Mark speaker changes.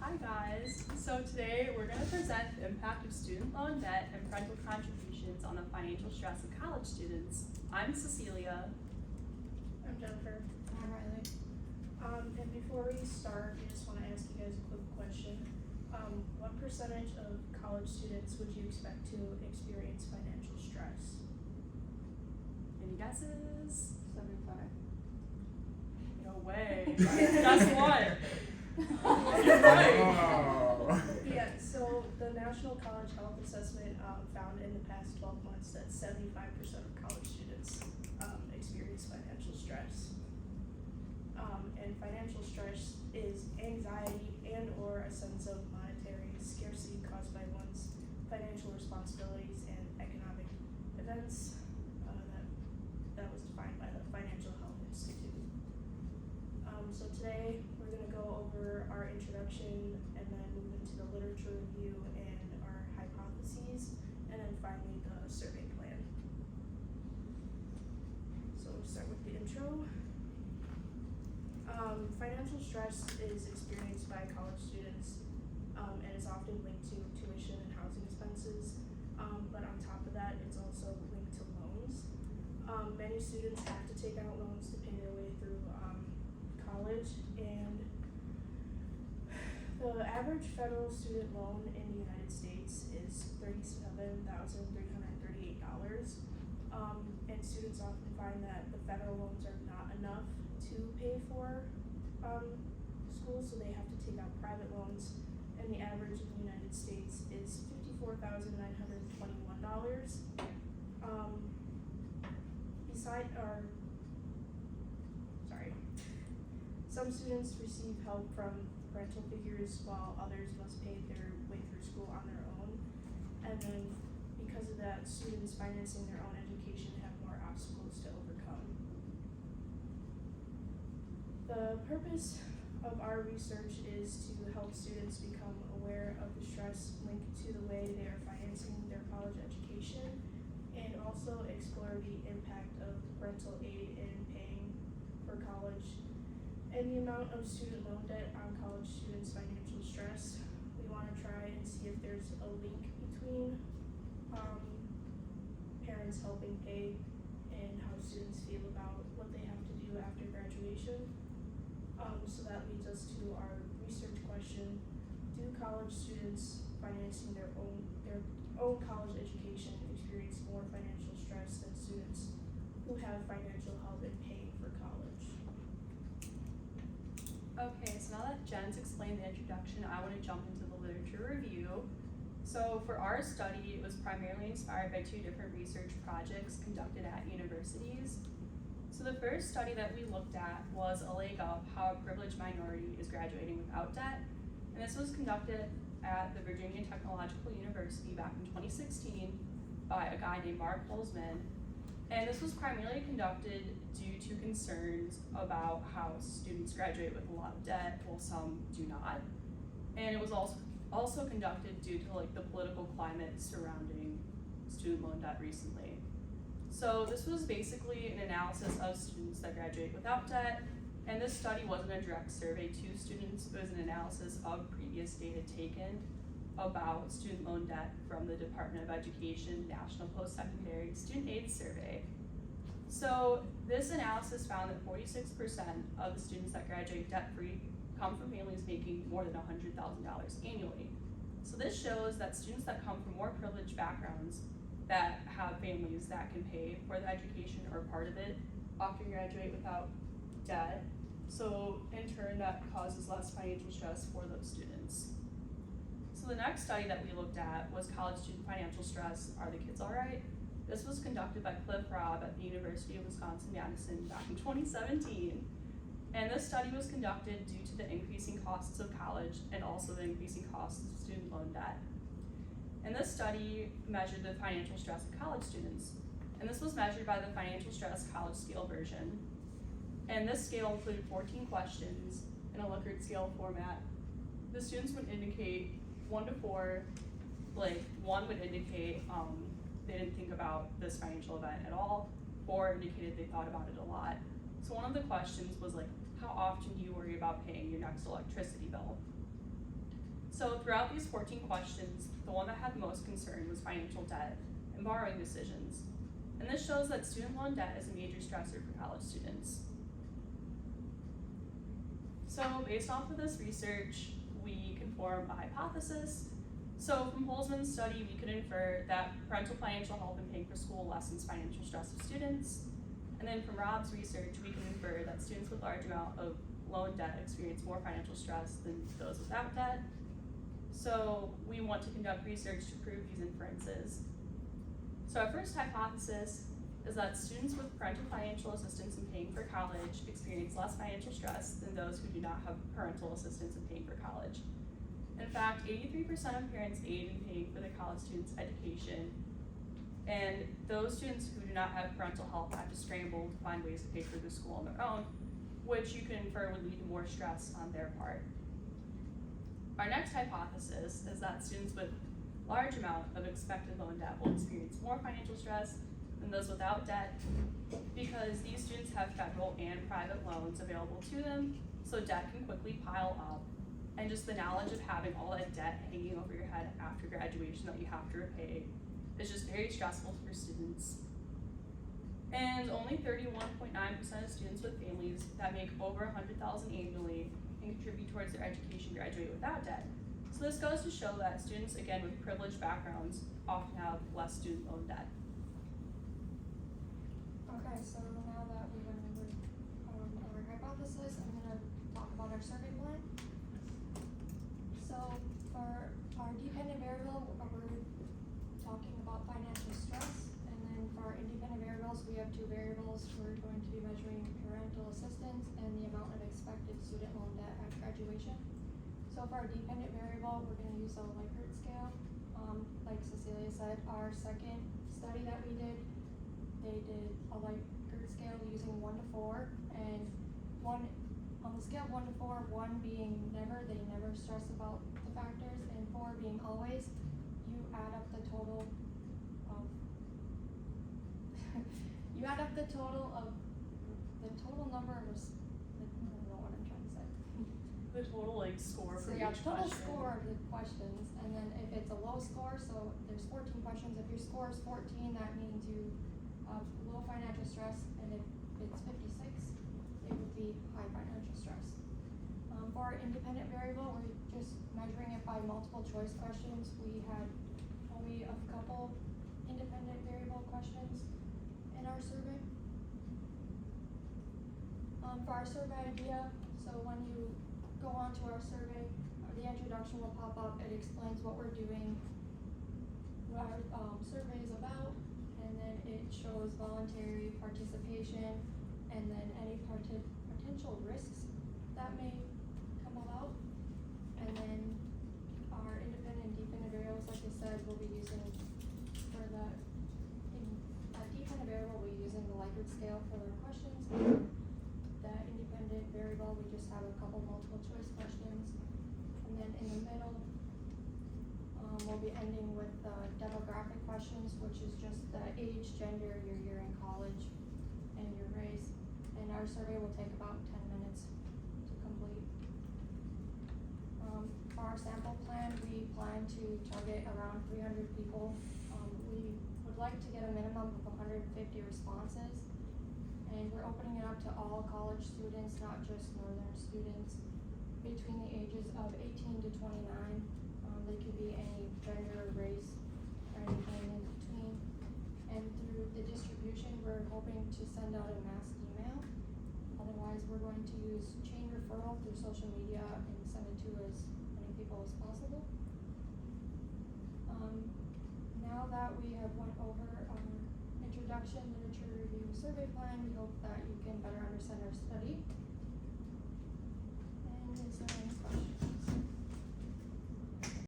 Speaker 1: Hi guys, so today we're going to present the impact of student loan debt and parental contributions on the financial stress of college students. I'm Cecilia.
Speaker 2: I'm Jennifer.
Speaker 3: I'm Riley.
Speaker 2: And before we start, we just want to ask you guys a quick question. What percentage of college students would you expect to experience financial stress?
Speaker 1: Any guesses?
Speaker 3: 75.
Speaker 1: No way. Guess what? You're right.
Speaker 4: Oh.
Speaker 2: Yeah, so the National College Health Assessment found in the past 12 months that 75% of college students experience financial stress. And financial stress is anxiety and or a sense of monetary scarcity caused by one's financial responsibilities and economic events that was defined by the Financial Health Institute. So today we're going to go over our introduction and then move into the literature review and our hypotheses, and then finally the survey plan. So we'll start with the intro. Financial stress is experienced by college students and is often linked to tuition and housing expenses, but on top of that, it's also linked to loans. Many students have to take out loans to pay their way through college, and the average federal student loan in the United States is $37,338. And students often find that the federal loans are not enough to pay for school, so they have to take out private loans, and the average in the United States is $54,921. Some students receive help from parental figures while others must pay their way through school on their own. And then because of that, students financing their own education have more obstacles to overcome. The purpose of our research is to help students become aware of the stress linked to the way they are financing their college education, and also explore the impact of parental aid in paying for college and the amount of student loan debt on college students' financial stress. We want to try and see if there's a link between parents helping pay and how students feel about what they have to do after graduation. So that leads us to our research question: do college students financing their own college education experience more financial stress than students who have financial help in paying for college?
Speaker 1: Okay, so now that Jen's explained the introduction, I want to jump into the literature review. So for our study, it was primarily inspired by two different research projects conducted at universities. So the first study that we looked at was a leg up how a privileged minority is graduating without debt. And this was conducted at the Virginia Technological University back in 2016 by a guy named Mark Holzman. And this was primarily conducted due to concerns about how students graduate with a lot of debt while some do not. And it was also conducted due to the political climate surrounding student loan debt recently. So this was basically an analysis of students that graduate without debt, and this study wasn't a direct survey to students, it was an analysis of previous data taken about student loan debt from the Department of Education National Post-Secondary Student Aid Survey. So this analysis found that 46% of the students that graduate debt-free come from families making more than $100,000 annually. So this shows that students that come from more privileged backgrounds that have families that can pay for the education or part of it often graduate without debt. So in turn, that causes less financial stress for those students. So the next study that we looked at was college student financial stress. Are the kids all right? This was conducted by Cliff Robb at the University of Wisconsin-Madison back in 2017. And this study was conducted due to the increasing costs of college and also the increasing costs of student loan debt. And this study measured the financial stress of college students. And this was measured by the Financial Stress College Scale version. And this scale included 14 questions in a Likert scale format. The students would indicate 1 to 4, 1 would indicate they didn't think about this financial event at all, 4 indicated they thought about it a lot. So one of the questions was how often do you worry about paying your next electricity bill? So throughout these 14 questions, the one that had the most concern was financial debt and borrowing decisions. And this shows that student loan debt is a major stressor for college students. So based off of this research, we can form a hypothesis. So from Holzman's study, we could infer that parental financial help in paying for school lessens financial stress of students. And then from Rob's research, we can infer that students with large amount of loan debt experience more financial stress than those without debt. So we want to conduct research to prove these inferences. So our first hypothesis is that students with parental financial assistance in paying for college experience less financial stress than those who do not have parental assistance in paying for college. In fact, 83% of parents aid in paying for the college student's education, and those students who do not have parental help have to scramble to find ways to pay for the school on their own, which you can infer would lead to more stress on their part. Our next hypothesis is that students with large amount of expected loan debt will experience more financial stress than those without debt, because these students have federal and private loans available to them, so debt can quickly pile up, and just the knowledge of having all that debt hanging over your head after graduation that you have to repay is just very stressful for students. And only 31.9% of students with families that make over $100,000 annually and contribute towards their education graduate without debt. So this goes to show that students, again, with privileged backgrounds often have less student loan debt.
Speaker 3: Okay, so now that we went over our hypothesis, I'm gonna talk about our survey plan. So for our dependent variable, we're talking about financial stress, and then for our independent variables, we have two variables. We're going to be measuring parental assistance and the amount of expected student loan debt at graduation. So for our dependent variable, we're gonna use a Likert scale. Like Cecilia said, our second study that we did, they did a Likert scale using 1 to 4, and on the scale of 1 to 4, 1 being never, they never stress about the factors, and 4 being always, you add up the total of you add up the total number of I don't know what I'm trying to say.
Speaker 1: The total score
Speaker 3: So
Speaker 1: for
Speaker 3: yeah,
Speaker 1: each
Speaker 3: total
Speaker 1: question.
Speaker 3: score of the questions, and then if it's a low score, so there's 14 questions, if your score is 14, that means you have low financial stress, and if it's 56, it would be high financial stress. For our independent variable, we're just measuring it by multiple choice questions. We had only a couple independent variable questions in our survey. For our survey idea, so when you go on to our survey, the introduction will pop up. It explains what we're doing, what our survey is about, and then it shows voluntary participation, and then any potential risks that may come about. And then our independent and dependent variables, like I said, we'll be using for the dependent variable, we'll be using the Likert scale for their questions. The independent variable, we just have a couple multiple choice questions. And then in the middle, we'll be ending with the demographic questions, which is just the age, gender, your year in college, and your race. And our survey will take about 10 minutes to complete. For our sample plan, we plan to target around 300 people. We would like to get a minimum of 150 responses. And we're opening it up to all college students, not just Northern students, between the ages of 18 to 29. They could be any gender, race, or anything in between. And through the distribution, we're hoping to send out a mass email. Otherwise, we're going to use chain referral through social media and send it to as many people as possible. Now that we have went over our introduction, literature review, survey plan, we hope that you can better understand our study. And is there any questions?